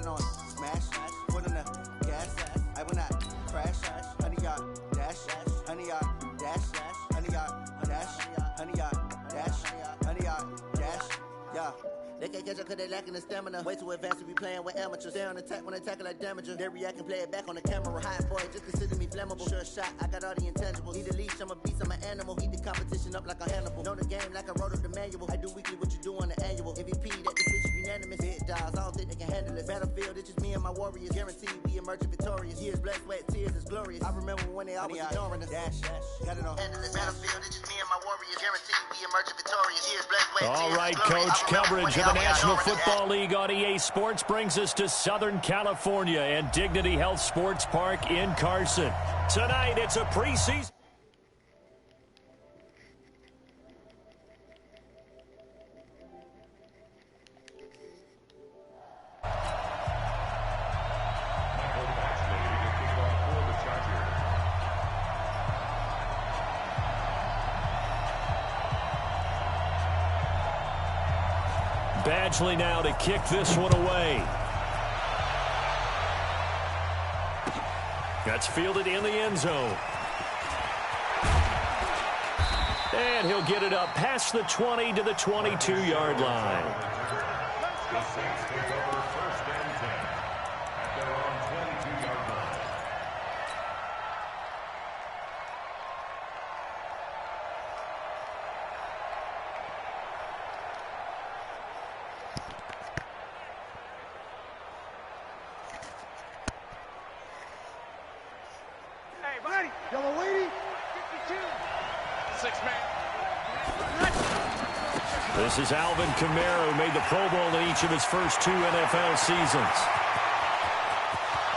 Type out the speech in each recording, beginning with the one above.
on smash, foot on the gas. I will not crash, 100 yard dash, 100 yard dash, 100 yard dash, 100 yard dash, 100 yard dash. Yeah. They can't catch up cause they lacking the stamina. Way too advanced to be playing with amateurs. Stay on attack when they tackle like damager. They react and play it back on the camera. Hot boy, just consider me flammable. Sure shot, I got all the intangibles. Need a leash, I'm a beast, I'm an animal. Heat the competition up like a Hannibal. Know the game like I wrote up the manual. I do weekly what you do on the annual. MVP, that decision unanimous. Big dogs, I don't think they can handle it. Battlefield, it's just me and my warriors. Guaranteed we emerge victorious. Years, blood, sweat, tears, it's glorious. I remember when they always ignoring us. Dash, got it on. Battlefield, it's just me and my warriors. Guaranteed we emerge victorious. Years, blood, sweat, tears, all right, Coach, coverage of the National Football League on EA Sports brings us to Southern California and Dignity Health Sports Park in Carson. Tonight, it's a preseason. Badgley now to kick this one away. That's fielded in the end zone. And he'll get it up past the 20 to the 22-yard line. The Saints take over first and 10 at their own 22-yard line. Yellow lady. 52. 6-man. This is Alvin Kamara, who made the Pro Bowl in each of his first 2 NFL seasons.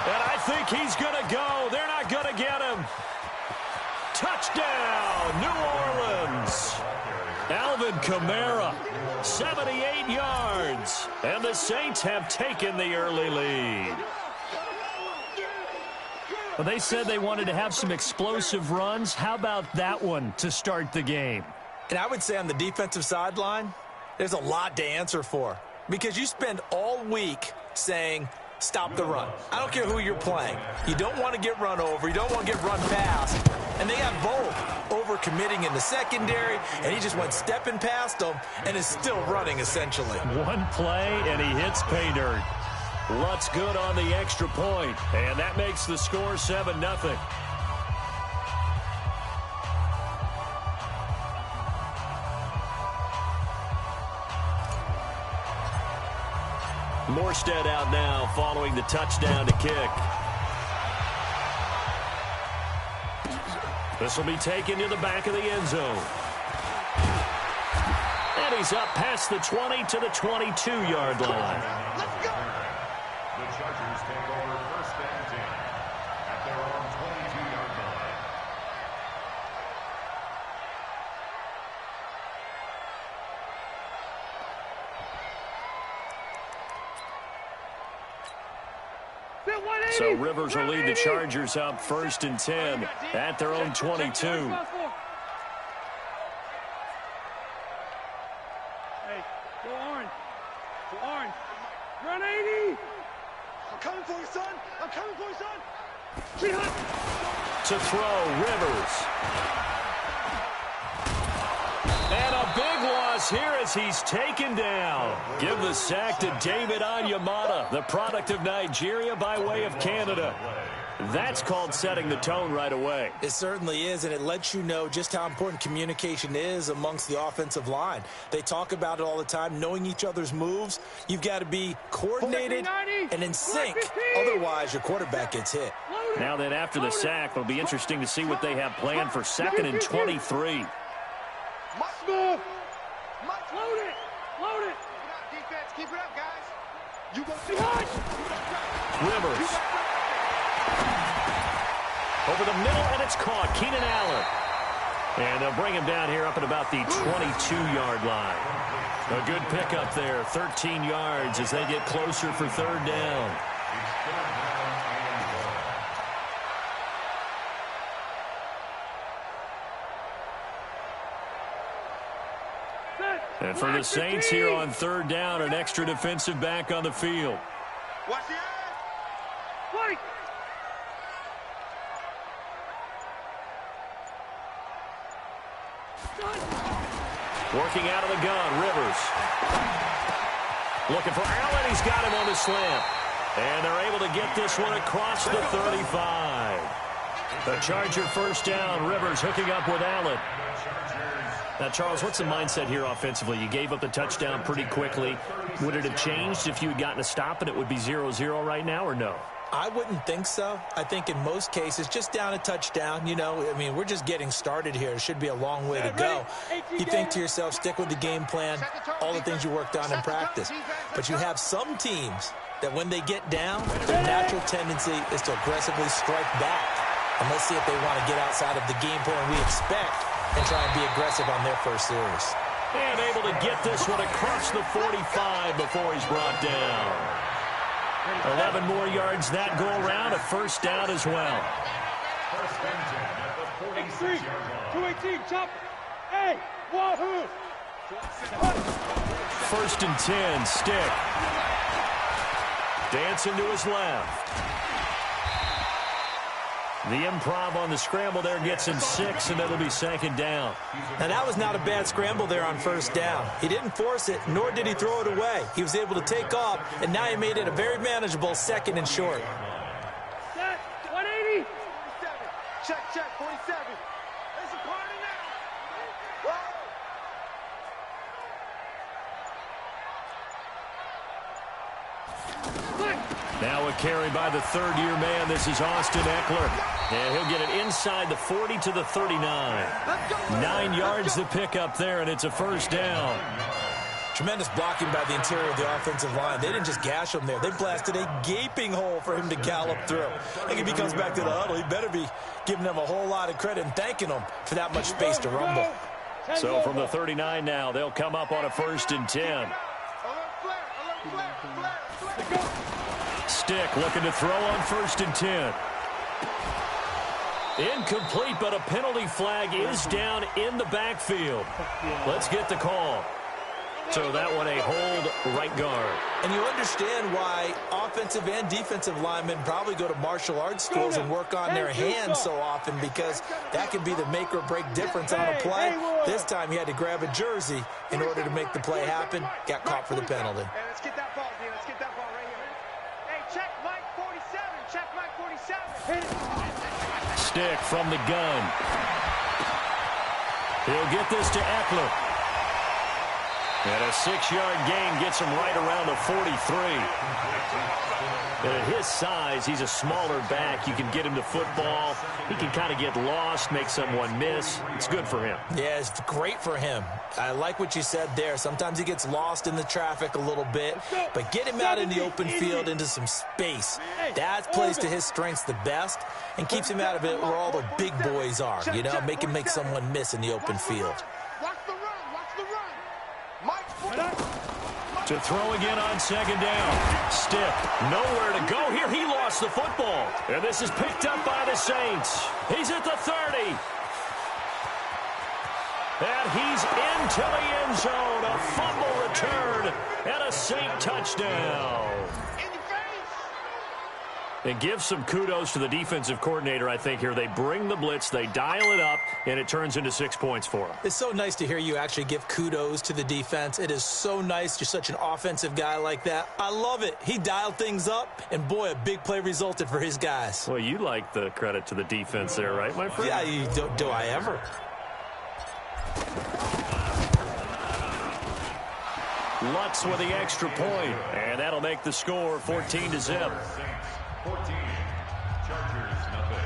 And I think he's going to go. They're not going to get him. Touchdown, New Orleans. Alvin Kamara, 78 yards. And the Saints have taken the early lead. Well, they said they wanted to have some explosive runs. How about that one to start the game? And I would say on the defensive sideline, there's a lot to answer for. Because you spend all week saying, stop the run. I don't care who you're playing. You don't want to get run over. You don't want to get run past. And they have both over-committing in the secondary, and he just went stepping past them and is still running, essentially. One play, and he hits pay dirt. Lutz good on the extra point, and that makes the score 7-0. Morstead out now following the touchdown to kick. This will be taken to the back of the end zone. And he's up past the 20 to the 22-yard line. Let's go. The Chargers take over first and 10 at their own 22-yard line. So Rivers will lead the Chargers up first and 10 at their own 22. Hey, go orange. Go orange. Run 80. I'm coming for you, son. I'm coming for you, son. To throw, Rivers. And a big loss here as he's taken down. Give the sack to David Onyemata, the product of Nigeria by way of Canada. That's called setting the tone right away. It certainly is, and it lets you know just how important communication is amongst the offensive line. They talk about it all the time, knowing each other's moves. You've got to be coordinated and in sync. Otherwise, your quarterback gets hit. Now then, after the sack, it'll be interesting to see what they have planned for 2nd and 23. Move. Mike, load it. Load it. Defense, keep it up, guys. You go behind. Rivers. Over the middle, and it's caught. Keenan Allen. And they'll bring him down here up at about the 22-yard line. A good pickup there, 13 yards as they get closer for 3rd down. And for the Saints here on 3rd down, an extra defensive back on the field. Watch the end. Fight. Working out of the gun, Rivers. Looking for Allen. He's got him on the slant. And they're able to get this one across the 35. The Charger first down. Rivers hooking up with Allen. Now, Charles, what's the mindset here offensively? You gave up the touchdown pretty quickly. Would it have changed if you had gotten a stop and it would be 0-0 right now, or no? I wouldn't think so. I think in most cases, just down a touchdown, you know, I mean, we're just getting started here. It should be a long way to go. You think to yourself, stick with the game plan, all the things you worked on in practice. But you have some teams that when they get down, their natural tendency is to aggressively strike back. And let's see if they want to get outside of the game plan we expect and try and be aggressive on their first series. And able to get this one across the 45 before he's brought down. 11 more yards that go around, a first down as well. First and 10 at the 46-yard line. 218, chop. Hey, wahoo. First and 10, Stick. Dancing to his left. The improv on the scramble there gets him 6, and it'll be second down. Now, that was not a bad scramble there on first down. He didn't force it, nor did he throw it away. He was able to take off, and now he made it a very manageable second and short. Set, 180. 47. Check, 47. There's a party now. Now a carry by the third-year man. This is Austin Eckler. And he'll get it inside the 40 to the 39. 9 yards to pick up there, and it's a first down. Tremendous blocking by the interior of the offensive line. They didn't just gash him there. They blasted a gaping hole for him to gallop through. I think if he comes back to the huddle, he better be giving them a whole lot of credit and thanking them for that much space to rumble. So from the 39 now, they'll come up on a first and 10. Stick looking to throw on first and 10. Incomplete, but a penalty flag is down in the backfield. Let's get the call. So that one a hold right guard. And you understand why offensive and defensive linemen probably go to martial arts schools and work on their hands so often, because that can be the make or break difference on a play. This time he had to grab a jersey in order to make the play happen. Got caught for the penalty. Hey, let's get that ball, D. Let's get that ball right here. Hey, check Mike 47. Check Mike 47. Stick from the gun. He'll get this to Eckler. And a 6-yard gain gets him right around the 43. And at his size, he's a smaller back. You can get him to football. He can kind of get lost, make someone miss. It's good for him. Yeah, it's great for him. I like what you said there. Sometimes he gets lost in the traffic a little bit, but get him out in the open field into some space. That plays to his strengths the best and keeps him out of it where all the big boys are, you know, make him make someone miss in the open field. Watch the run. Watch the run. Mike 47. To throw again on second down. Stick, nowhere to go here. He lost the football. And this is picked up by the Saints. He's at the 30. And he's into the end zone. A fumble return and a Saint touchdown. And give some kudos to the defensive coordinator, I think, here. They bring the blitz, they dial it up, and it turns into 6 points for them. It's so nice to hear you actually give kudos to the defense. It is so nice. You're such an offensive guy like that. I love it. He dialed things up, and boy, a big play resulted for his guys. Well, you like the credit to the defense there, right, my friend? Yeah, do I ever? Lutz with the extra point, and that'll make the score 14-0. 14. Chargers, nothing.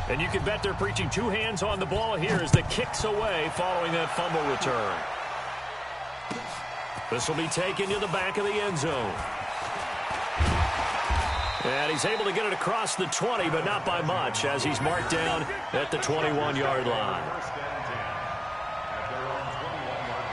And you can bet they're preaching two hands on the ball here as the kick's away following that fumble return. This will be taken to the back of the end zone. And he's able to get it across the 20, but not by much, as he's marked down at the 21-yard line. First and 10 at their own 21-yard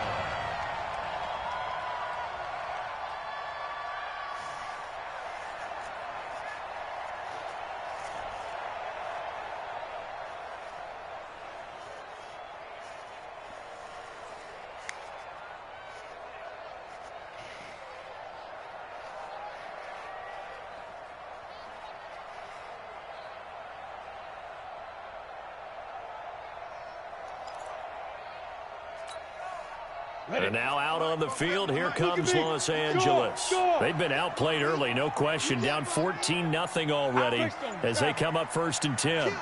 And now out on the field, here comes Los Angeles. They've been outplayed early, no question. Down 14-0 already as they come up 1st and 10.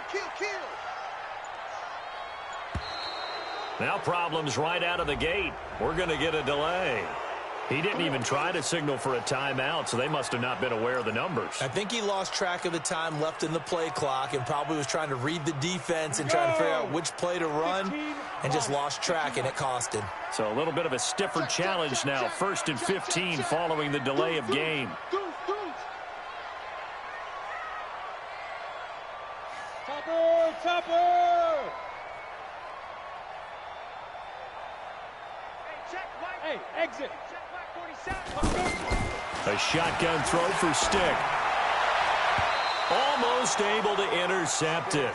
Now problems right out of the gate. We're going to get a delay. He didn't even try to signal for a timeout, so they must have not been aware of the numbers. I think he lost track of the time left in the play clock and probably was trying to read the defense and trying to figure out which play to run and just lost track, and it cost him. So a little bit of a stiffer challenge now. 1st and 15 following the delay of game. Topper! Hey, exit. A shotgun throw for Stick. Almost able to intercept it.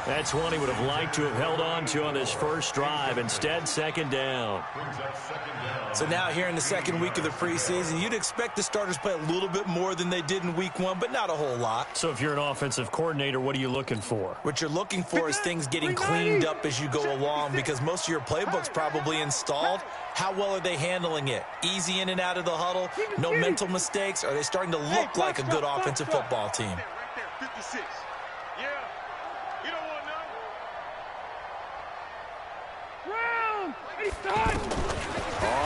That's one he would have liked to have held on to on this first drive. Instead, 2nd down. So now here in the 2nd week of the preseason, you'd expect the starters play a little bit more than they did in week 1, but not a whole lot. So if you're an offensive coordinator, what are you looking for? What you're looking for is things getting cleaned up as you go along, because most of your playbook's probably installed. How well are they handling it? Easy in and out of the huddle? No mental mistakes? Are they starting to look like a good offensive football team? 56. Yeah. You don't want none. Round. He's done.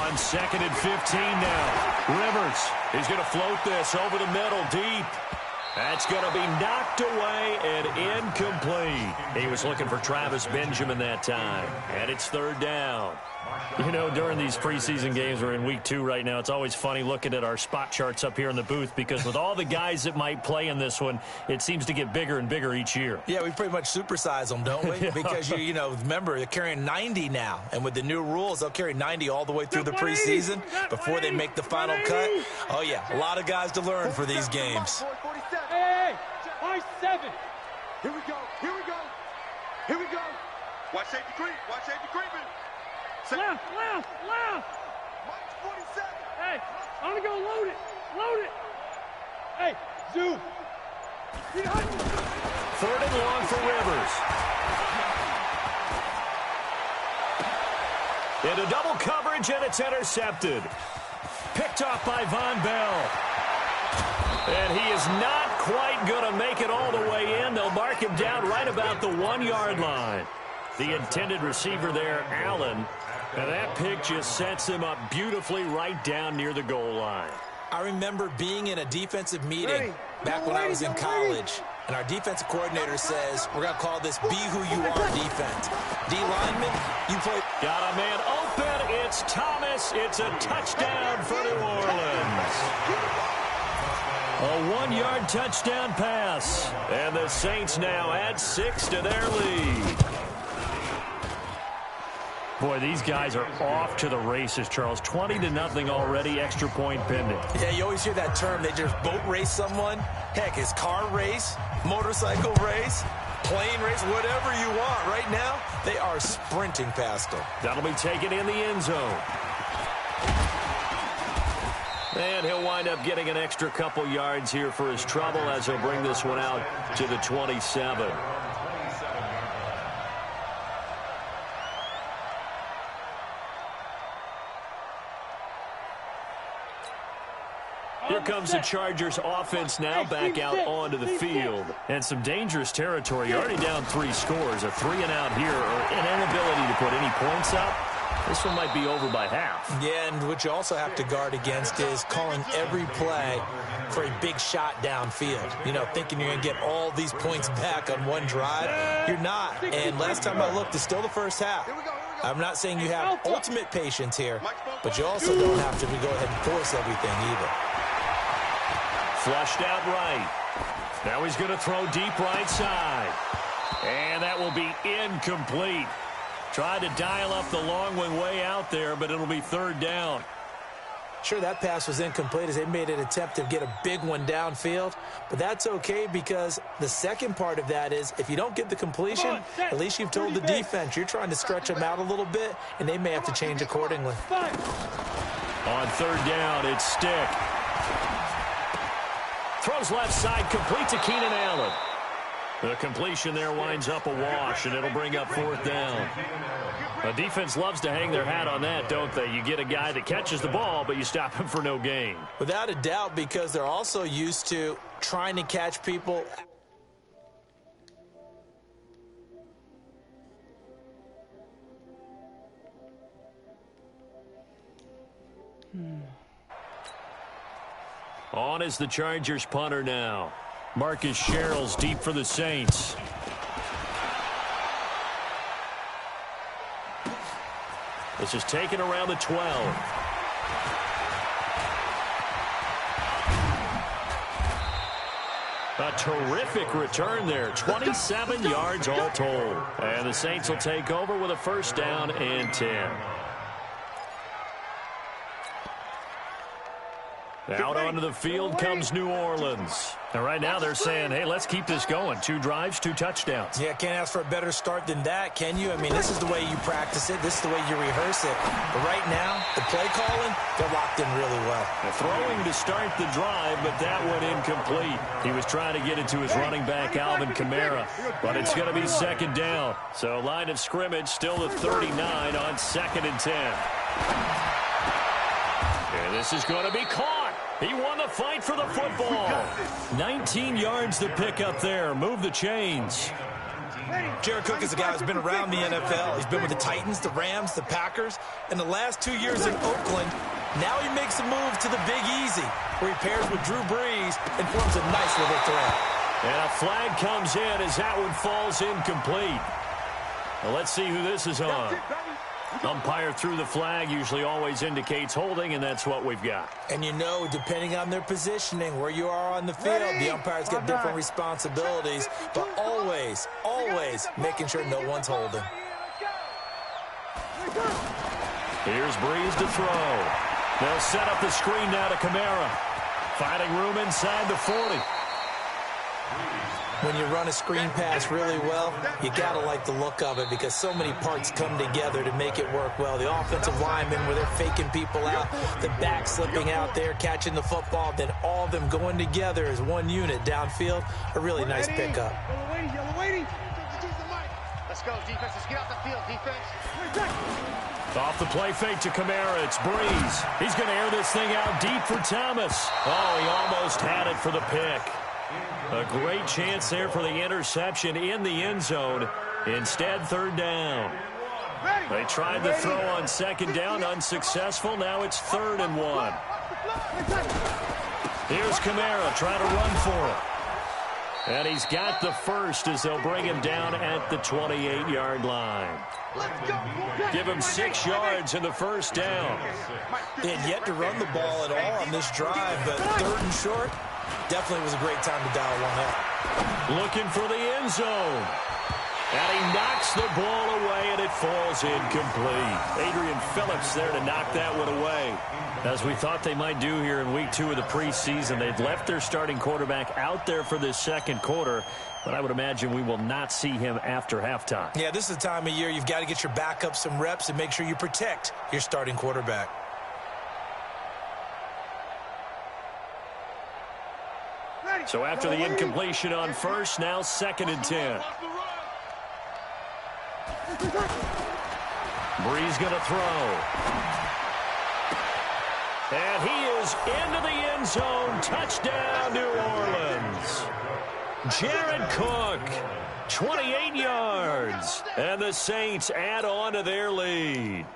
On 2nd and 15 now. Rivers is going to float this over the middle deep. That's going to be knocked away and incomplete. He was looking for Travis Benjamin that time. And it's 3rd down. You know, during these preseason games, we're in week 2 right now, it's always funny looking at our spot charts up here in the booth, because with all the guys that might play in this one, it seems to get bigger and bigger each year. Yeah, we pretty much supersize them, don't we? Because, you know, remember, they're carrying 90 now. And with the new rules, they'll carry 90 all the way through the preseason before they make the final cut. Oh, yeah, a lot of guys to learn for these games. Hey, 5-7. Here we go. Here we go. Here we go. Watch safety creep. Watch safety creeping. Left. Mike's 47. Hey, I'm going to go load it. Load it. Hey, zoom. 3rd and long for Rivers. Into double coverage, and it's intercepted. Picked off by Von Bell. And he is not quite going to make it all the way in. They'll mark him down right about the 1-yard line. The intended receiver there, Allen. And that pick just sets him up beautifully right down near the goal line. I remember being in a defensive meeting back when I was in college, and our defensive coordinator says, we're going to call this Be Who You Are defense. D lineman, you play. Got a man open. It's Thomas. It's a touchdown for New Orleans. A 1-yard touchdown pass. And the Saints now add 6 to their lead. Boy, these guys are off to the races, Charles. 20-0 already, extra point pending. Yeah, you always hear that term. They just boat race someone. Heck, it's car race, motorcycle race, plane race, whatever you want. Right now, they are sprinting past them. That'll be taken in the end zone. And he'll wind up getting an extra couple yards here for his trouble as he'll bring this one out to the 27. Here comes the Chargers offense now back out onto the field. And some dangerous territory. You're already down 3 scores. A 3-and-out here, or an inability to put any points up. This one might be over by half. Yeah, and what you also have to guard against is calling every play for a big shot downfield. You know, thinking you're going to get all these points back on one drive. You're not. And last time I looked, it's still the first half. I'm not saying you have ultimate patience here, but you also don't have to go ahead and force everything either. Flushed out right. Now he's going to throw deep right side. And that will be incomplete. Tried to dial up the long one way out there, but it'll be 3rd down. Sure, that pass was incomplete as they made an attempt to get a big one downfield, but that's okay because the second part of that is if you don't get the completion, at least you've told the defense you're trying to stretch them out a little bit, and they may have to change accordingly. On 3rd down, it's Stick. Throws left side, complete to Keenan Allen. The completion there winds up a wash, and it'll bring up 4th down. The defense loves to hang their hat on that, don't they? You get a guy that catches the ball, but you stop him for no gain. Without a doubt, because they're also used to trying to catch people. On is the Chargers punter now. Marcus Sherrill's deep for the Saints. This is taken around the 12. A terrific return there. 27 yards all told. And the Saints will take over with a first down and 10. Out onto the field comes New Orleans. And right now they're saying, hey, let's keep this going. 2 drives, 2 touchdowns. Yeah, can't ask for a better start than that, can you? I mean, this is the way you practice it. This is the way you rehearse it. But right now, the play calling, they're locked in really well. Throwing to start the drive, but that one incomplete. He was trying to get it to his running back, Alvin Kamara. But it's going to be second down. So line of scrimmage still the 39 on 2nd and 10. And this is going to be caught. He won the fight for the football. 19 yards to pick up there. Move the chains. Jared Cook is a guy who's been around the NFL. He's been with the Titans, the Rams, the Packers. In the last 2 years in Oakland, now he makes a move to the Big Easy, where he pairs with Drew Brees and forms a nice little threat. And a flag comes in as that one falls incomplete. Well, let's see who this is on. Umpire threw the flag, usually always indicates holding, and that's what we've got. And you know, depending on their positioning, where you are on the field, the umpires get different responsibilities, but always, always making sure no one's holding. Here's Brees to throw. They'll set up the screen now to Kamara. Finding room inside the 40. When you run a screen pass really well, you got to like the look of it because so many parts come together to make it work well. The offensive linemen, where they're faking people out, the back slipping out there, catching the football, then all of them going together as one unit downfield. A really nice pickup. Let's go, defense. Let's get off the field, defense. Off the play fake to Kamara. It's Brees. He's going to air this thing out deep for Thomas. Oh, he almost had it for the pick. A great chance there for the interception in the end zone. Instead, third down. They tried the throw on second down, unsuccessful. Now it's 3rd and 1. Here's Kamara trying to run for it. And he's got the first as they'll bring him down at the 28-yard line. Give him 6 yards in the first down. They had yet to run the ball at all on this drive, but 3rd and short, definitely was a great time to dial one up. Looking for the end zone. And he knocks the ball away, and it falls incomplete. Adrian Phillips there to knock that one away. As we thought they might do here in week 2 of the preseason, they've left their starting quarterback out there for this second quarter, but I would imagine we will not see him after halftime. Yeah, this is the time of year you've got to get your backup some reps and make sure you protect your starting quarterback. So after the incompletion on first, now 2nd and 10. Brees going to throw. And he is into the end zone. Touchdown, New Orleans. Jared Cook, 28 yards. And the Saints add on to their lead.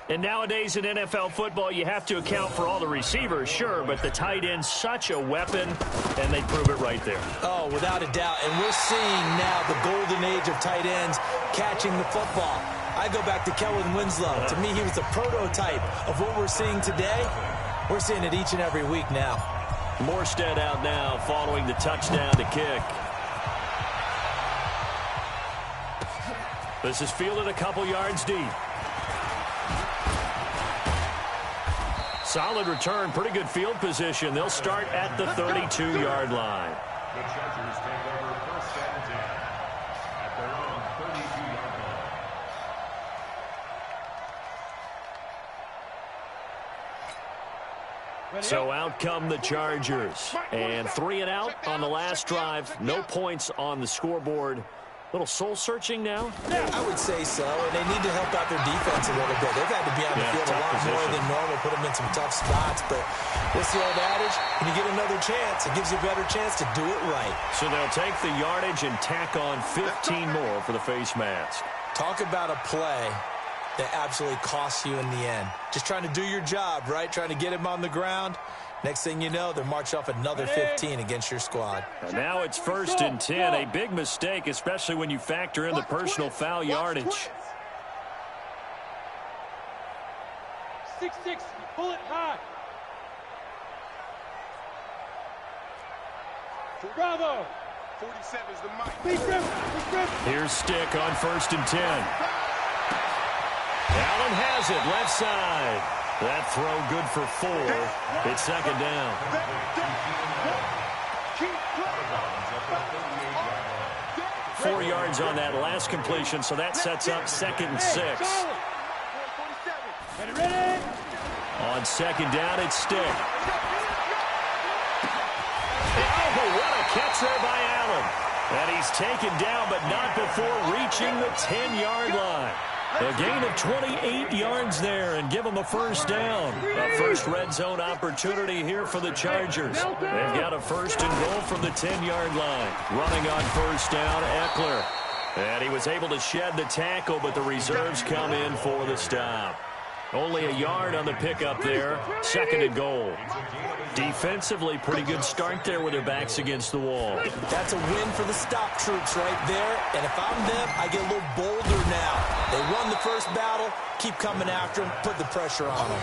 And nowadays in NFL football, you have to account for all the receivers, sure, but the tight end's such a weapon, and they prove it right there. Oh, without a doubt. And we're seeing now the golden age of tight ends catching the football. I go back to Kellen Winslow. To me, he was the prototype of what we're seeing today. We're seeing it each and every week now. Morstead out now following the touchdown to kick. This is fielded a couple yards deep. Solid return, pretty good field position. They'll start at the 32-yard line. The Chargers take over 1st and 10 at their own 32-yard line. So out come the Chargers. And 3 and out on the last drive. No points on the scoreboard. Little soul-searching now? I would say so, and they need to help out their defense a little bit. They've had to be on the field a lot more than normal, put them in some tough spots, but what's the old adage? When you get another chance, it gives you a better chance to do it right. So they'll take the yardage and tack on 15 more for the face mask. Talk about a play that absolutely costs you in the end. Just trying to do your job, right? Trying to get him on the ground. Next thing you know, they're marching off another 15 against your squad. And now it's 1st and 10. A big mistake, especially when you factor in the personal foul yardage. 6-6, pull it high. Bravo. 47 is the mic. Here's Stick on 1st and 10. Allen has it, left side. That throw good for 4. It's 2nd down. 4 yards on that last completion, so that sets up 2nd and 6. On 2nd down, it's Stick. Oh, what a catch there by Allen. And he's taken down, but not before reaching the 10-yard line. A gain of 28 yards there and give them a 1st down. A first red zone opportunity here for the Chargers. They've got a 1st and goal from the 10-yard line. Running on 1st down, Eckler. And he was able to shed the tackle, but the reserves come in for the stop. Only a yard on the pickup there. 2nd and goal. Defensively, pretty good start there with their backs against the wall. That's a win for the stop troops right there. And if I'm them, I get a little bolder now. They won the first battle. Keep coming after them. Put the pressure on them.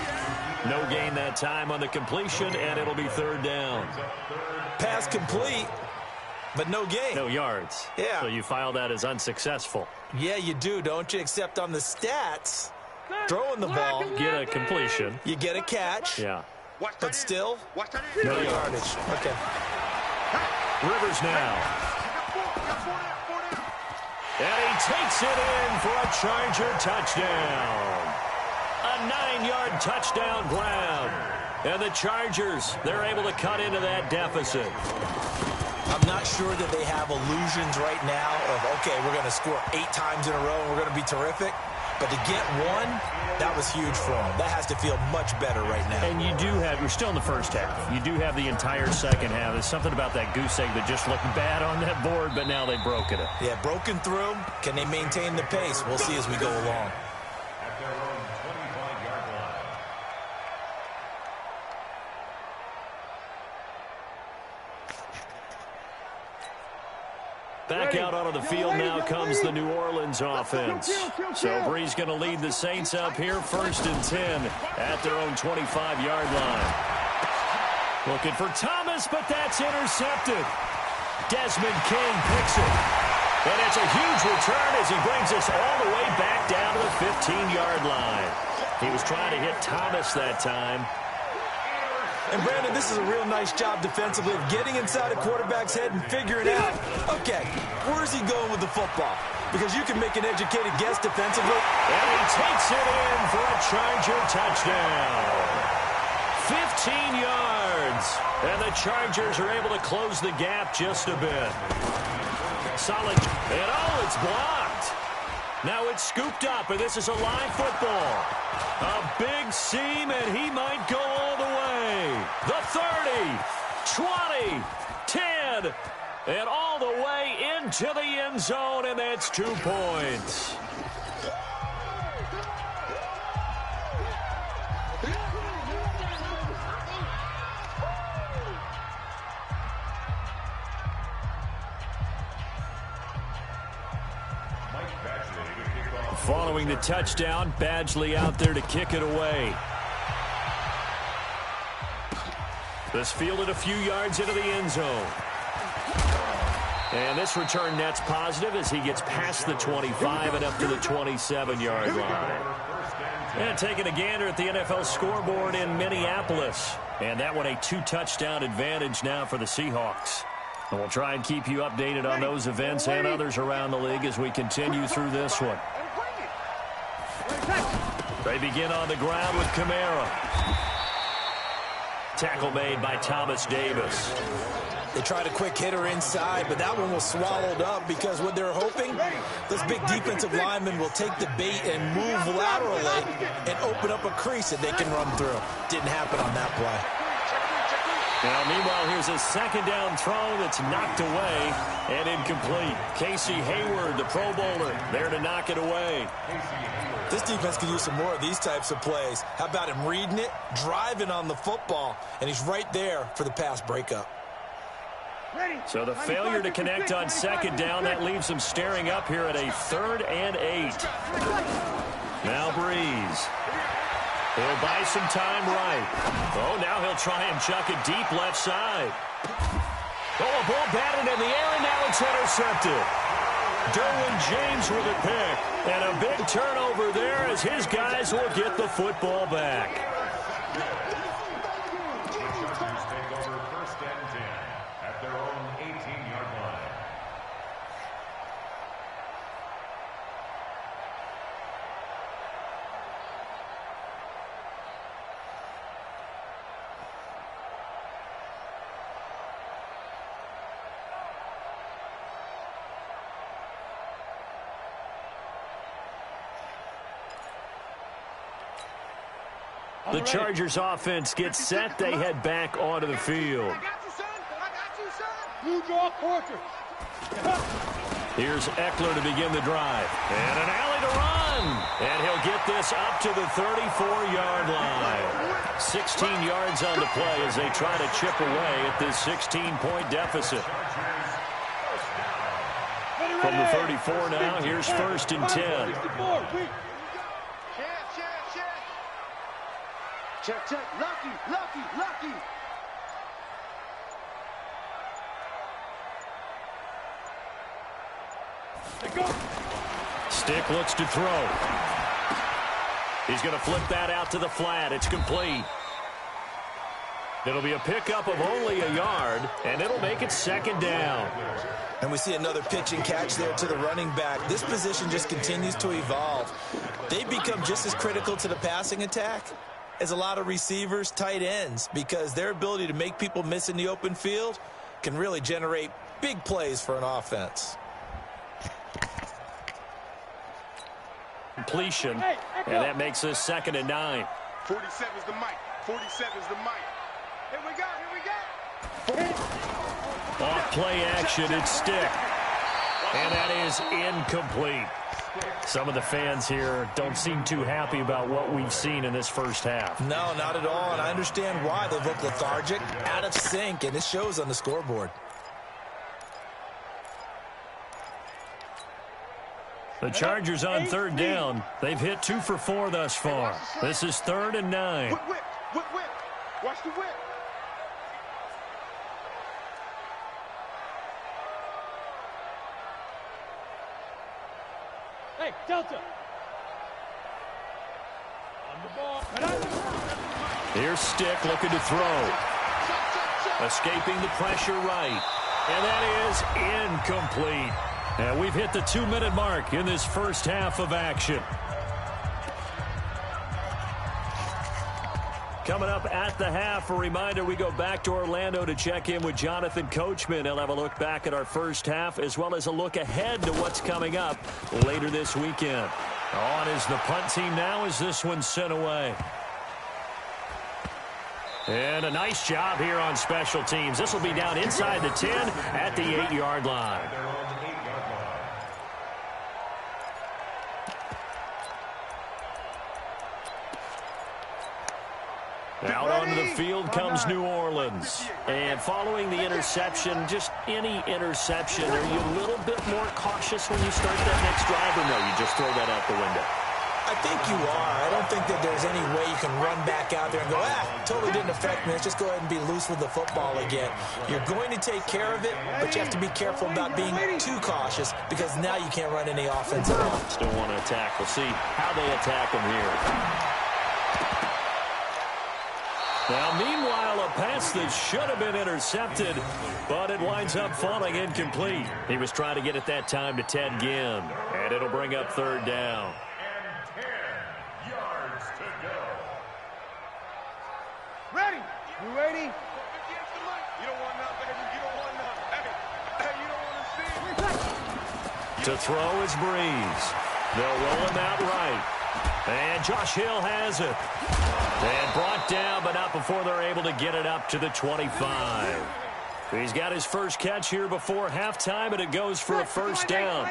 No gain that time on the completion, and it'll be 3rd down. Pass complete, but no gain. No yards. Yeah. So you file that as unsuccessful. Yeah, you do, don't you? Except on the stats, throwing the ball, Get a completion. you get a catch. Yeah. But still, No no yards. yardage. Okay. Rivers now. And he takes it in for a Charger touchdown. A 9-yard touchdown grab. And the Chargers, they're able to cut into that deficit. I'm not sure that they have illusions right now of, okay, we're going to score 8 times in a row and we're going to be terrific. But to get one, that was huge for them. That has to feel much better right now. And you do have, we're still in the first half. You do have the entire second half. There's something about that goose egg that just looked bad on that board, but now they've broken it. Yeah, broken through. Can they maintain the pace? We'll see as we go along. At their own 25-yard line. Back out onto the field now comes the New Orleans offense. So Bree's going to lead the Saints up here, 1st and 10 at their own 25-yard line. Looking for Thomas, but that's intercepted. Desmond King picks it. And it's a huge return as he brings us all the way back down to the 15-yard line. He was trying to hit Thomas that time. And, Brandon, this is a real nice job defensively of getting inside a quarterback's head and figuring out, okay, where's he going with the football? Because you can make an educated guess defensively. And he takes it in for a Charger touchdown. 15 yards. And the Chargers are able to close the gap just a bit. Solid. And, oh, it's blocked. Now it's scooped up, and this is a live football. A big seam, and he might go all the way. The 30, 20, 10, and all the way into the end zone, and that's 2 points. Following the touchdown, Badgley out there to kick it away. This fielded a few yards into the end zone. And this return net's positive as he gets past the 25 and up to the 27-yard line. And taking a gander at the NFL scoreboard in Minneapolis. And that one a 2-touchdown advantage now for the Seahawks. And we'll try and keep you updated on those events and others around the league as we continue through this one. They begin on the ground with Kamara. Tackle made by Thomas Davis. They tried a quick hitter inside, but that one was swallowed up because what they're hoping, this big defensive lineman will take the bait and move laterally and open up a crease that they can run through. Didn't happen on that play. Now, meanwhile, here's a second down throw that's knocked away and incomplete. Casey Hayward, the Pro Bowler, there to knock it away. This defense could use some more of these types of plays. How about him reading it, driving on the football, and he's right there for the pass breakup. So the failure to connect on second down, that leaves him staring up here at a 3rd and 8. Now Breeze. He'll buy some time right. Oh, now he'll try and chuck it deep left side. Oh, a ball batted in the air, and now it's intercepted. Derwin James with a pick. And a big turnover there as his guys will get the football back. The Chargers offense gets set. They head back onto the field. I got you, son. I got you, son. You draw quarter. Here's Eckler to begin the drive. And an alley to run. And he'll get this up to the 34-yard line. 16 yards on the play as they try to chip away at this 16-point deficit. From the 34 now, here's 1st and 10. Check, check. Lucky. Stick looks to throw. He's going to flip that out to the flat. It's complete. It'll be a pickup of only a yard, and it'll make it 2nd down. And we see another pitch and catch there to the running back. This position just continues to evolve. They become just as critical to the passing attack as a lot of receivers, tight ends, because their ability to make people miss in the open field can really generate big plays for an offense. Completion, and that makes this 2nd and 9. 47's the mic. 47's the mic. Here we go. Off play action, it's Stick. And that is incomplete. Some of the fans here don't seem too happy about what we've seen in this first half. No, not at all, and I understand why. They look lethargic, out of sync, and it shows on the scoreboard. The Chargers on 3rd down. They've hit 2 for 4 thus far. This is 3rd and 9. Whip. Watch the whip. Hey, Delta. On the ball. Here's Stick looking to throw. Escaping the pressure right. And that is incomplete. And we've hit the 2-minute mark in this first half of action. Coming up at the half, a reminder, we go back to Orlando to check in with Jonathan Coachman. He'll have a look back at our first half as well as a look ahead to what's coming up later this weekend. On is the punt team now as this one's sent away. And a nice job here on special teams. This will be down inside the 10 at the 8-yard line. Out onto the field comes New Orleans. And following the interception, just any interception, are you a little bit more cautious when you start that next drive, or no, you just throw that out the window? I think you are. I don't think that there's any way you can run back out there and go, totally didn't affect me. Let's just go ahead and be loose with the football again. You're going to take care of it, but you have to be careful about being too cautious because now you can't run any offense at all. Still want to attack. We'll see how they attack them here. Now, meanwhile, a pass that should have been intercepted, but it winds up falling incomplete. He was trying to get it that time to Ted Ginn, and it'll bring up 3rd down. And 10 yards to go. Ready. You ready? You don't want none, baby. You don't want none. Hey, you don't want to see. To throw is Breeze. They'll roll him out right. And Josh Hill has it. And brought down, but not before they're able to get it up to the 25. He's got his first catch here before halftime, and it goes for a first down.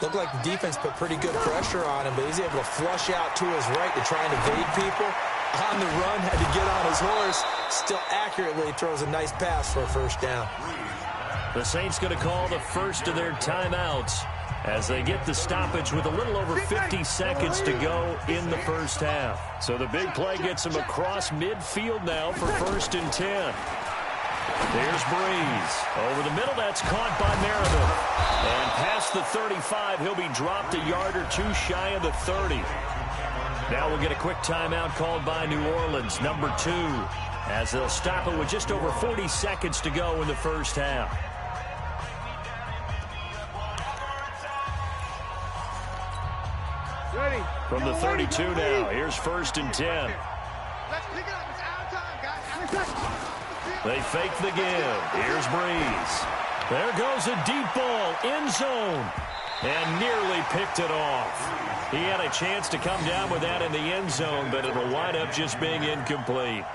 Looked like the defense put pretty good pressure on him, but he's able to flush out to his right to try and evade people. On the run, had to get on his horse. Still accurately throws a nice pass for a first down. The Saints going to call the first of their timeouts as they get the stoppage with a little over 50 seconds to go in the first half. So the big play gets him across midfield now for 1st and 10. There's Breeze. Over the middle, that's caught by Meredith. And past the 35, he'll be dropped a yard or two shy of the 30. Now we'll get a quick timeout called by New Orleans, number 2, as they'll stop it with just over 40 seconds to go in the first half. Ready. From the 32 now, here's 1st and 10. Let's pick it up. It's out of time, guys. They fake the give. Here's Breeze. There goes a deep ball, end zone, and nearly picked it off. He had a chance to come down with that in the end zone, but it'll wind up just being incomplete.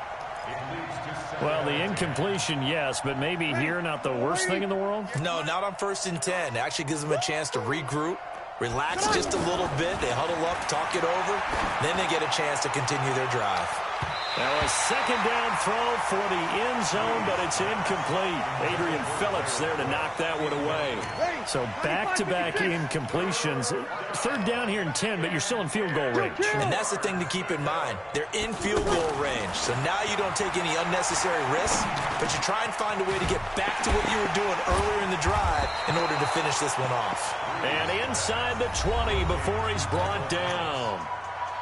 Well, the incompletion, yes, but maybe here not the worst thing in the world? No, not on 1st and 10. It actually gives them a chance to regroup, relax just a little bit. They huddle up, talk it over, then they get a chance to continue their drive. Now a second down throw for the end zone, but it's incomplete. Adrian Phillips there to knock that one away. So back-to-back incompletions. 3rd down here in 10, but you're still in field goal range. And that's the thing to keep in mind. They're in field goal range. So now you don't take any unnecessary risks, but you try and find a way to get back to what you were doing earlier in the drive in order to finish this one off. And inside the 20 before he's brought down.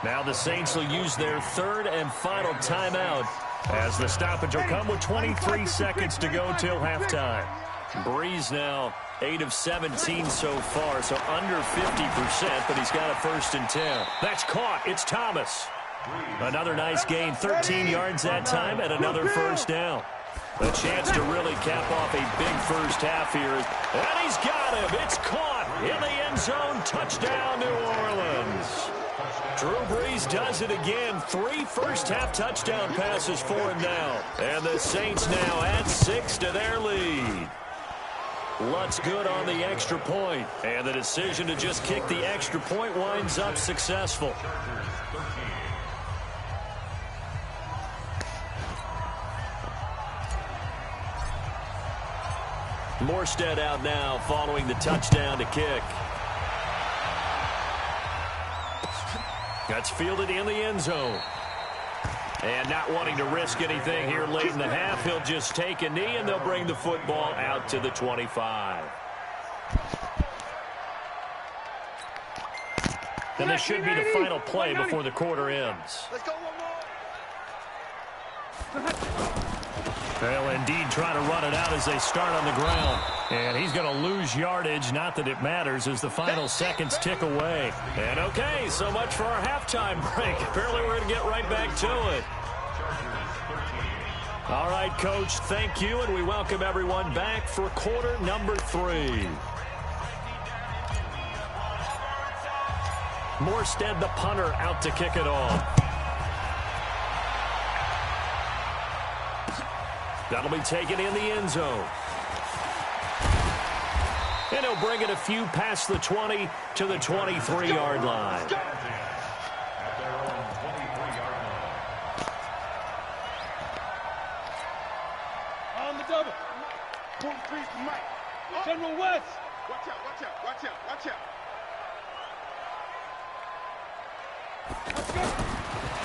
Now the Saints will use their 3rd and final timeout as the stoppage will come with 23 seconds to go till halftime. Breeze now 8 of 17 so far, so under 50%, but he's got a 1st and 10. That's caught. It's Thomas. Another nice gain, 13 yards that time, and another first down. A chance to really cap off a big first half here. And he's got him. It's caught in the end zone. Touchdown, New Orleans. Drew Brees does it again. 3 first-half touchdown passes for him now. And the Saints now add 6 to their lead. Lutz good on the extra point. And the decision to just kick the extra point winds up successful. Morstead out now following the touchdown to kick. That's fielded in the end zone. And not wanting to risk anything here late in the half, he'll just take a knee, and they'll bring the football out to the 25. And this should be the final play before the quarter ends. Let's go one more. They'll indeed try to run it out as they start on the ground. And he's going to lose yardage. Not that it matters as the final seconds tick away. And okay, so much for our halftime break. Apparently we're going to get right back to it. All right, Coach, thank you, and we welcome everyone back for quarter number 3. Morstead, the punter, out to kick it off. That'll be taken in the end zone. And he'll bring it a few past the 20 to the 23-yard line. On the double. General West. Watch out, watch out, watch out, watch out.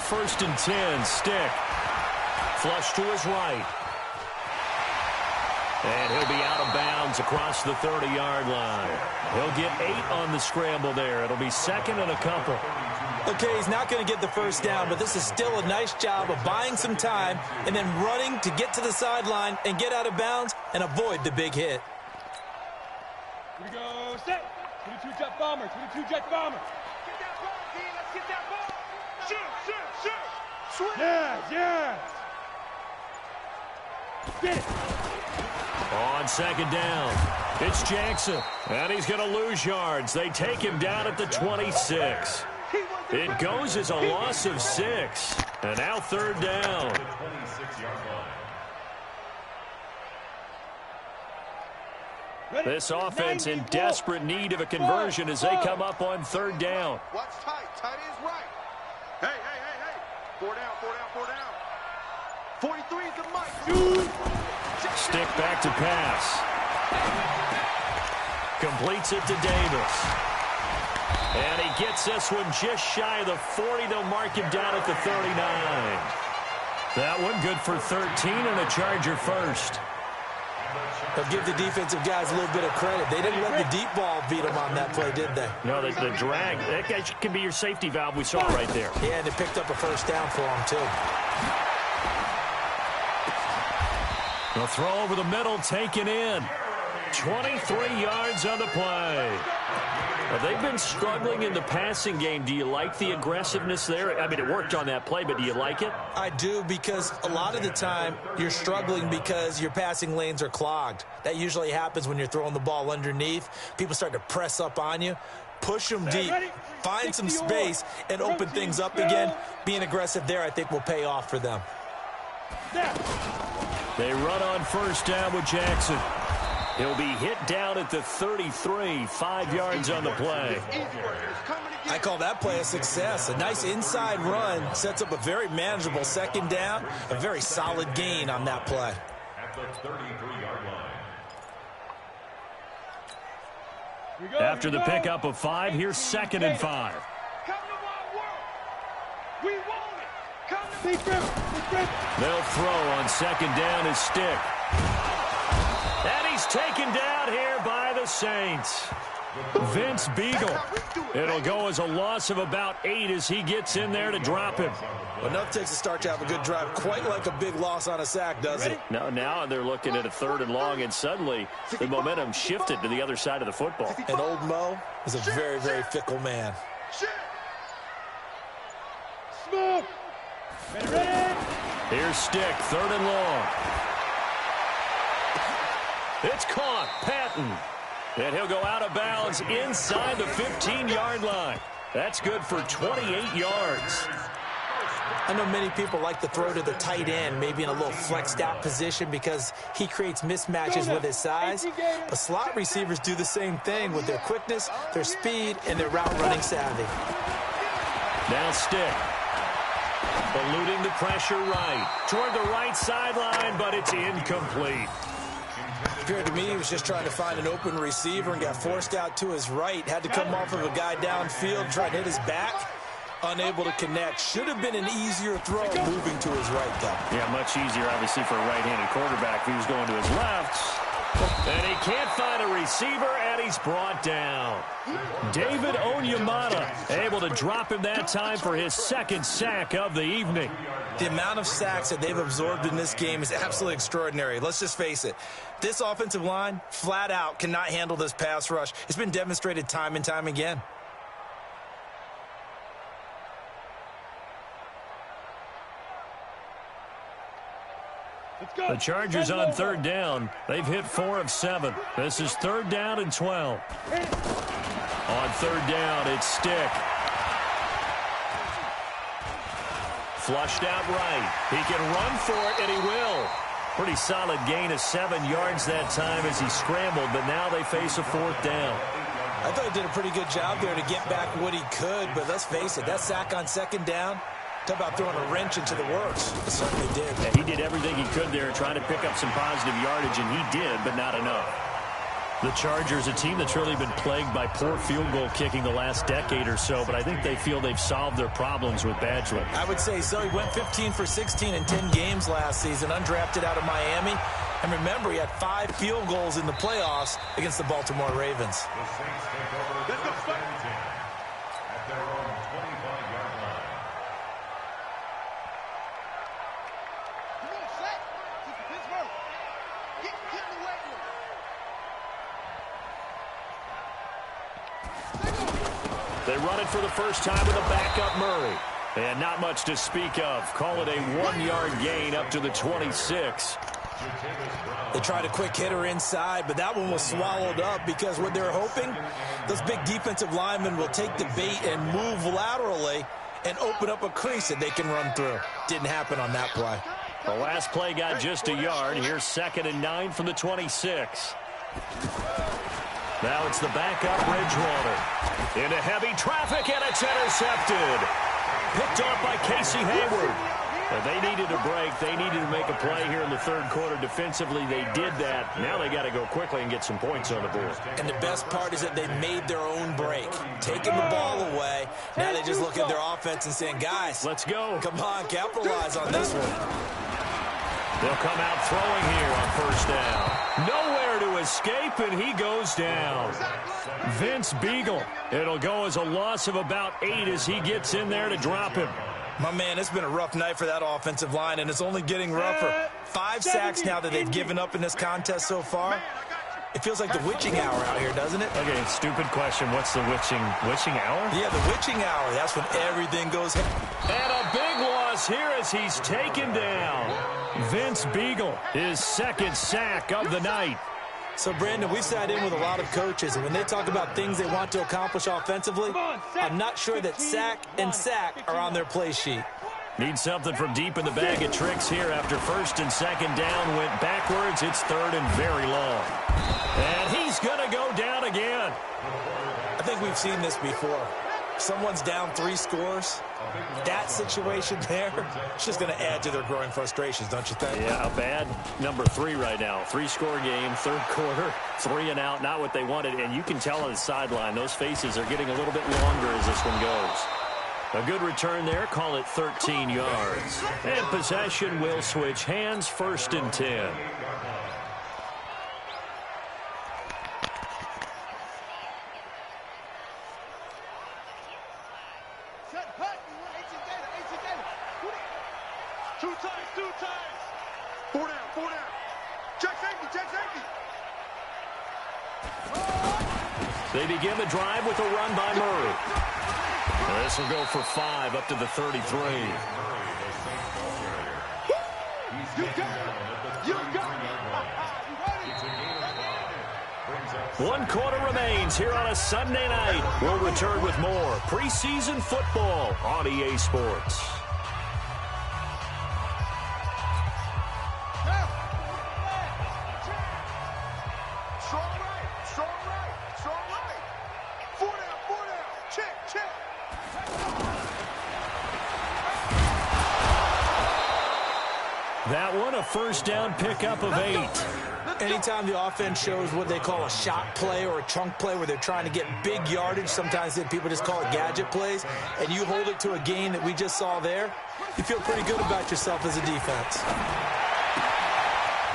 1st and 10, Stick. Flush to his right. And he'll be out of bounds across the 30-yard line. He'll get 8 on the scramble there. It'll be 2nd and a couple. Okay, he's not going to get the first down, but this is still a nice job of buying some time and then running to get to the sideline and get out of bounds and avoid the big hit. Here we go, set. 22 jet bomber, 22 jet bomber. Get that ball, D. Let's get that ball. Shoot, shoot, shoot. Sweet. Yeah, yeah. Get it. On second down, it's Jackson, and he's going to lose yards. They take him down at the 26. It goes as a loss of 6, and now third down. This offense in desperate need of a conversion as they come up on third down. Watch tight. Tight is right. Hey. 4 down. 43 is the mic. Stick back to pass. Completes it to Davis. And he gets this one just shy of the 40. They'll mark him down at the 39. That one good for 13 and a Charger first. They'll give the defensive guys a little bit of credit. They didn't let the deep ball beat them on that play, did they? No, the drag, that guy can be your safety valve. We saw it right there. Yeah, and they picked up a first down for him, too. The throw over the middle, taken in. 23 yards on the play. Well, they've been struggling in the passing game. Do you like the aggressiveness there? I mean, it worked on that play, but do you like it? I do, because a lot of the time you're struggling because your passing lanes are clogged. That usually happens when you're throwing the ball underneath. People start to press up on you. Push them deep. Find some space and open things up again. Being aggressive there, I think, will pay off for them. They run on first down with Jackson. He'll be hit down at the 33, 5 yards on the play. I call that play a success. A nice inside run sets up a very manageable second down. A very solid gain on that play. At the 33-yard line. After the pickup of 5, here's 2nd and 5. Come to my world. We want it. Come to me. They'll throw on second down his stick. And he's taken down here by the Saints. Vince Beagle. It'll go as a loss of about 8 as he gets in there to drop him. Well, enough takes a start to have a good drive. Quite like a big loss on a sack, doesn't it? Now they're looking at a 3rd and long, and suddenly the momentum shifted to the other side of the football. And old Mo is a very, very fickle man. Smoke. Ready. Here's Stick, 3rd and long. It's caught, Patton. And he'll go out of bounds inside the 15-yard line. That's good for 28 yards. I know many people like to throw to the tight end, maybe in a little flexed out position because he creates mismatches with his size. But slot receivers do the same thing with their quickness, their speed, and their route running savvy. Now Stick. Eluding the pressure right. Toward the right sideline, but it's incomplete. Appeared to me he was just trying to find an open receiver and got forced out to his right. Had to come off of a guy downfield, try to hit his back. Unable to connect. Should have been an easier throw moving to his right, though. Yeah, much easier, obviously, for a right-handed quarterback if he was going to his left. And he can't find a receiver, and he's brought down. David Onyemata able to drop him that time for his 2nd sack of the evening. The amount of sacks that they've absorbed in this game is absolutely extraordinary. Let's just face it. This offensive line, flat out, cannot handle this pass rush. It's been demonstrated time and time again. The Chargers on 3rd down. They've hit 4 of 7. This is 3rd down and 12. On 3rd down, it's Stick. Flushed out right. He can run for it, and he will. Pretty solid gain of 7 yards that time as he scrambled, but now they face a 4th down. I thought he did a pretty good job there to get back what he could, but let's face it, that sack on 2nd down, talk about throwing a wrench into the works. It certainly did. Yeah, he did everything he could there trying to pick up some positive yardage, and he did, but not enough. The Chargers, a team that's really been plagued by poor field goal kicking the last decade or so, but I think they feel they've solved their problems with Badgley. I would say so. He went 15 for 16 in 10 games last season, undrafted out of Miami. And remember, he had 5 field goals in the playoffs against the Baltimore Ravens. The Saints take over first and 10 at their own 25-yard line. Come on, Shaq. This is Pittsburgh. Get in the weight room. They run it for the first time with a backup Murray. And not much to speak of. Call it a 1-yard gain up to the 26. They tried a quick hitter inside, but that one was swallowed up because what they're hoping, those big defensive linemen will take the bait and move laterally and open up a crease that they can run through. Didn't happen on that play. The last play got just a yard. Here's 2nd and 9 from the 26. Now it's the backup Bridgewater. Into heavy traffic, and it's intercepted. Picked off by Casey Hayward. But they needed a break. They needed to make a play here in the 3rd quarter. Defensively, they did that. Now they got to go quickly and get some points on the board. And the best part is that they made their own break. Taking the ball away. Now they just look at their offense and saying, guys, let's go. Come on, capitalize on this one. They'll come out throwing here on 1st down. Nowhere to escape, and he goes down. Vince Beagle. It'll go as a loss of about 8 as he gets in there to drop him. My man, it's been a rough night for that offensive line, and it's only getting rougher. 5 sacks now that they've given up in this contest so far. It feels like the witching hour out here, doesn't it? Okay, stupid question. What's the witching hour? Yeah, the witching hour. That's when everything goes. And a big loss here as he's taken down. Vince Beagle, his 2nd sack of the night. So, Brandon, we've sat in with a lot of coaches, and when they talk about things they want to accomplish offensively, I'm not sure that sack and sack are on their play sheet. Need something from deep in the bag of tricks here after 1st and 2nd down. Went backwards. It's 3rd and very long. And he's going to go down again. I think we've seen this before. Someone's down 3 scores. That situation there, it's just going to add to their growing frustrations, don't you think? Yeah, a bad number 3 right now. 3-score game, 3rd quarter, 3 and out, not what they wanted. And you can tell on the sideline, those faces are getting a little bit longer as this one goes. A good return there, call it 13 yards. And possession will switch hands, 1st and 10. Two times. 4 down. Check safety. They begin the drive with a run by Murray. This will go for 5 up to the 33. One quarter remains here on a Sunday night. We'll return with more preseason football on EA Sports. That one, a 1st down pickup of 8. Anytime the offense shows what they call a shot play or a chunk play where they're trying to get big yardage, sometimes people just call it gadget plays, and you hold it to a gain that we just saw there, you feel pretty good about yourself as a defense.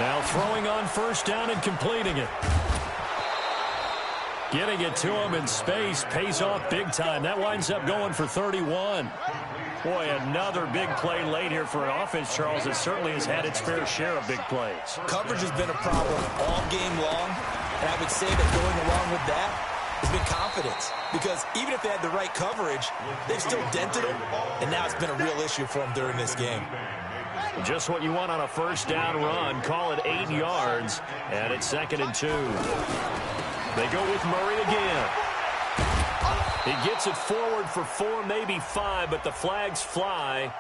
Now throwing on 1st down and completing it. Getting it to him in space pays off big time. That winds up going for 31. Boy, another big play late here for an offense, Charles, that certainly has had its fair share of big plays. Coverage has been a problem all game long, and I would say that going along with that has been confidence. Because even if they had the right coverage, they've still dented them, and now it's been a real issue for them during this game. Just what you want on a 1st down run. Call it 8 yards, and it's 2nd and 2. They go with Murray again. He gets it forward for 4, maybe 5, but the flags fly.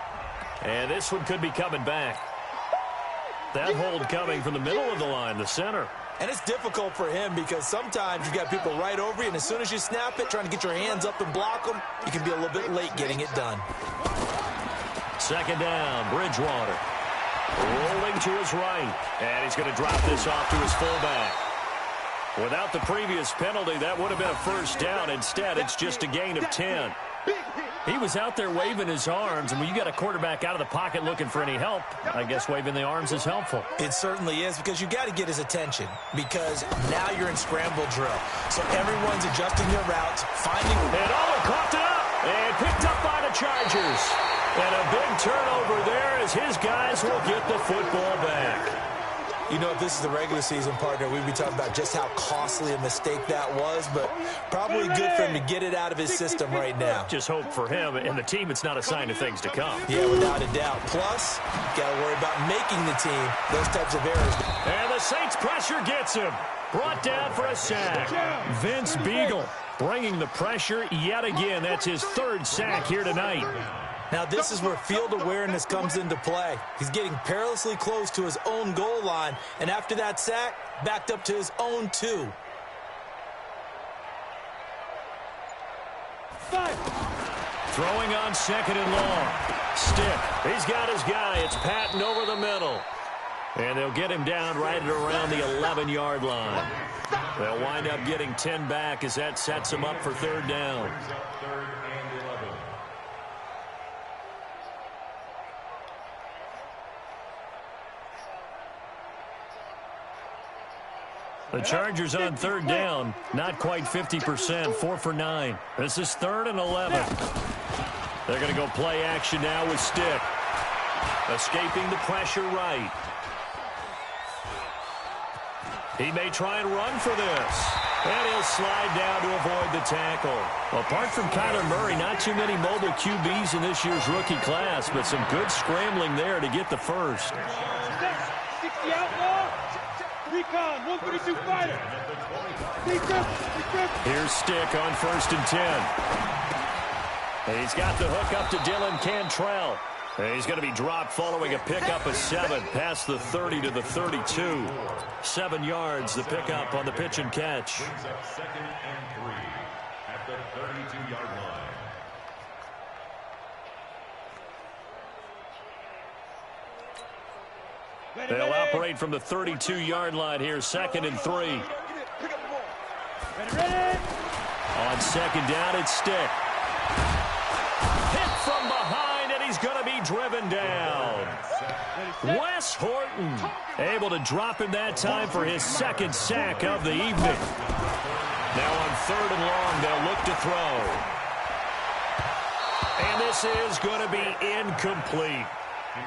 And this one could be coming back. That hold coming from the middle of the line, the center. And it's difficult for him because sometimes you got people right over you, and as soon as you snap it, trying to get your hands up and block them, you can be a little bit late getting it done. 2nd down, Bridgewater. Rolling to his right. And he's going to drop this off to his fullback. Without the previous penalty, that would have been a 1st down. Instead, it's just a gain of 10. He was out there waving his arms, and when you got a quarterback out of the pocket looking for any help, I guess waving the arms is helpful. It certainly is, because you got to get his attention, because now you're in scramble drill. So everyone's adjusting their routes, finding... And coughed it up, and picked up by the Chargers. And a big turnover there as his guys will get the football back. You know, if this is the regular season, partner, we'd be talking about just how costly a mistake that was, but probably good for him to get it out of his system right now. Just hope for him and the team it's not a sign of things to come. Yeah, without a doubt. Plus, got to worry about making the team those types of errors. And the Saints pressure gets him. Brought down for a sack. Vince Beagle bringing the pressure yet again. That's his third sack here tonight. Now this is where field awareness comes into play. He's getting perilously close to his own goal line, and after that sack, backed up to his own 2. Throwing on second and long. Stick. He's got his guy. It's Patton over the middle. And they'll get him down right at around the 11-yard line. They'll wind up getting 10 back as that sets him up for third down. The Chargers on third down, not quite 50%, 4 for 9. This is 3rd and 11. They're going to go play action now with Stick. Escaping the pressure right. He may try and run for this. And he'll slide down to avoid the tackle. Apart from Kyler Murray, not too many mobile QBs in this year's rookie class, but some good scrambling there to get the first. 60 outlaw. Recon, 132 fighter. Here's Stick on 1st and 10. He's got the hook up to Dylan Cantrell. And he's going to be dropped following a pickup of 7 past the 30 to the 32. 7 yards, the pickup on the pitch and catch. 2nd and 3 at the 32-yard line. They'll operate from the 32-yard line here, 2nd and 3. On 2nd down, it's Stick. Hit from behind, and he's going to be driven down. Wes Horton able to drop him that time for his 2nd sack of the evening. Now on 3rd and long, they'll look to throw. And this is going to be incomplete.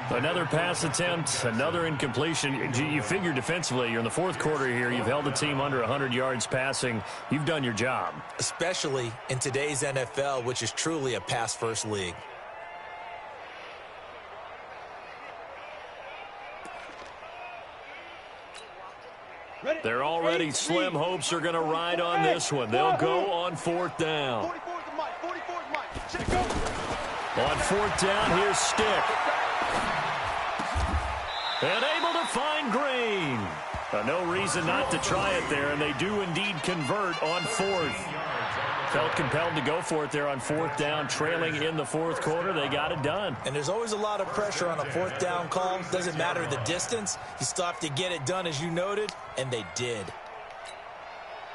Another pass attempt, another incompletion. You figure defensively, you're in the 4th quarter here. You've held the team under 100 yards passing. You've done your job. Especially in today's NFL, which is truly a pass-first league. They're already slim hopes are going to ride on this one. They'll go on 4th down. On 4th down, here's Stick. And able to find Green. No reason not to try it there, and they do indeed convert on 4th. Felt compelled to go for it there on 4th down, trailing in the 4th quarter. They got it done. And there's always a lot of pressure on a 4th down call. Doesn't matter the distance. You still have to get it done, as you noted, and they did.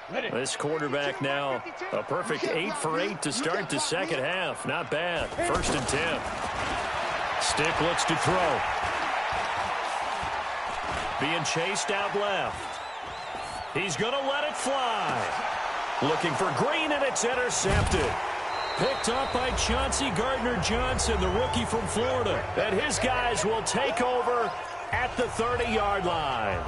This quarterback now, a perfect 8 for 8 to start the second half. Not bad. 1st and 10. Stick looks to throw. Being chased out left. He's going to let it fly. Looking for Green, and it's intercepted. Picked up by Chauncey Gardner-Johnson, the rookie from Florida. And his guys will take over at the 30-yard line.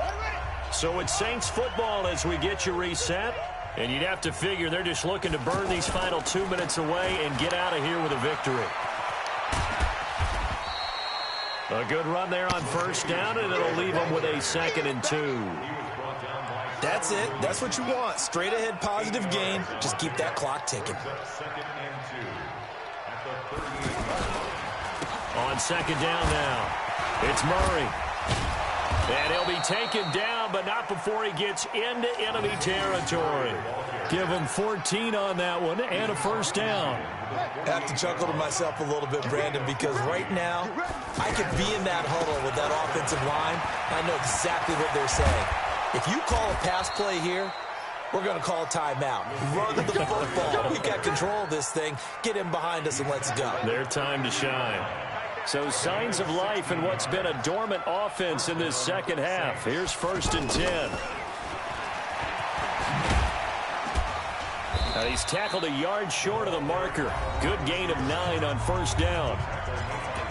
So it's Saints football as we get you reset. And you'd have to figure they're just looking to burn these final 2 minutes away and get out of here with a victory. A good run there on 1st down, and it'll leave them with a 2nd and 2. That's it. That's what you want. Straight ahead positive gain. Just keep that clock ticking. On 2nd down now, it's Murray. And he'll be taken down, but not before he gets into enemy territory. Give him 14 on that one and a 1st down. I have to chuckle to myself a little bit, Brandon, because right now I could be in that huddle with that offensive line. I know exactly what they're saying. If you call a pass play here, we're going to call a timeout. Run the football. We got control of this thing. Get him behind us and let's go. Their time to shine. So signs of life in what's been a dormant offense in this second half. Here's 1st and 10. Now he's tackled a yard short of the marker. Good gain of 9 on 1st down.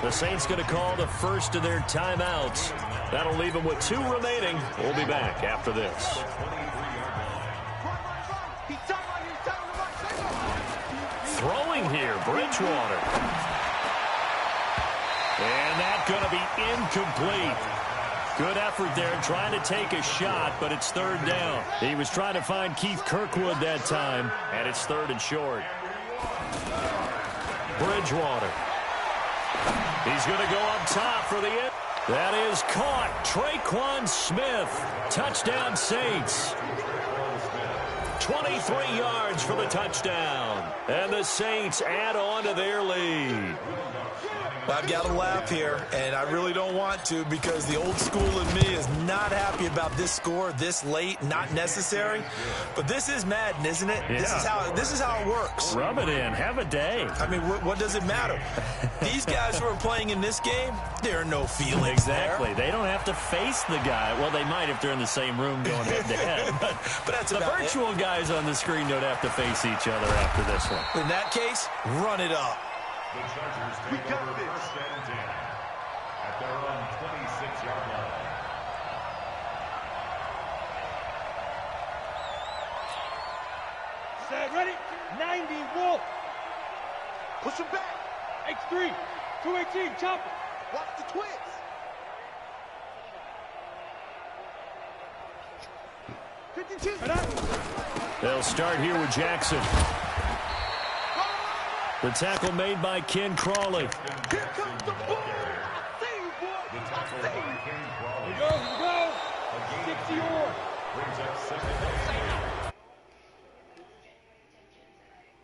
The Saints going to call the first of their timeouts. That'll leave them with 2 remaining. We'll be back after this. Throwing here, Bridgewater. And that's going to be incomplete. Good effort there trying to take a shot, but it's 3rd down. He was trying to find Keith Kirkwood that time, and it's 3rd and short. Bridgewater. He's going to go up top for the end. That is caught. Traquan Smith. Touchdown Saints. 23 yards for the touchdown. And the Saints add on to their lead. I've got to laugh here, and I really don't want to because the old school in me is not happy about this score this late, not necessary. But this is Madden, isn't it? Yeah. This is how it works. Rub it in. Have a day. I mean, what does it matter? These guys who are playing in this game, there are no feelings Exactly. there. They don't have to face the guy. Well, they might if they're in the same room going head-to-head. But that's the about virtual guys on the screen don't have to face each other after this one. In that case, run it up. The Chargers take over 1st and 10 at their own 26-yard line. Set, ready? 90, Wolf. Push him back. X3, 218, chopper. Watch the twins. They'll start here with Jackson. The tackle made by Ken Crawley. Here comes the ball. I see you, boy. I see you. Here we go. 60 yards. Brings up 2nd and 8.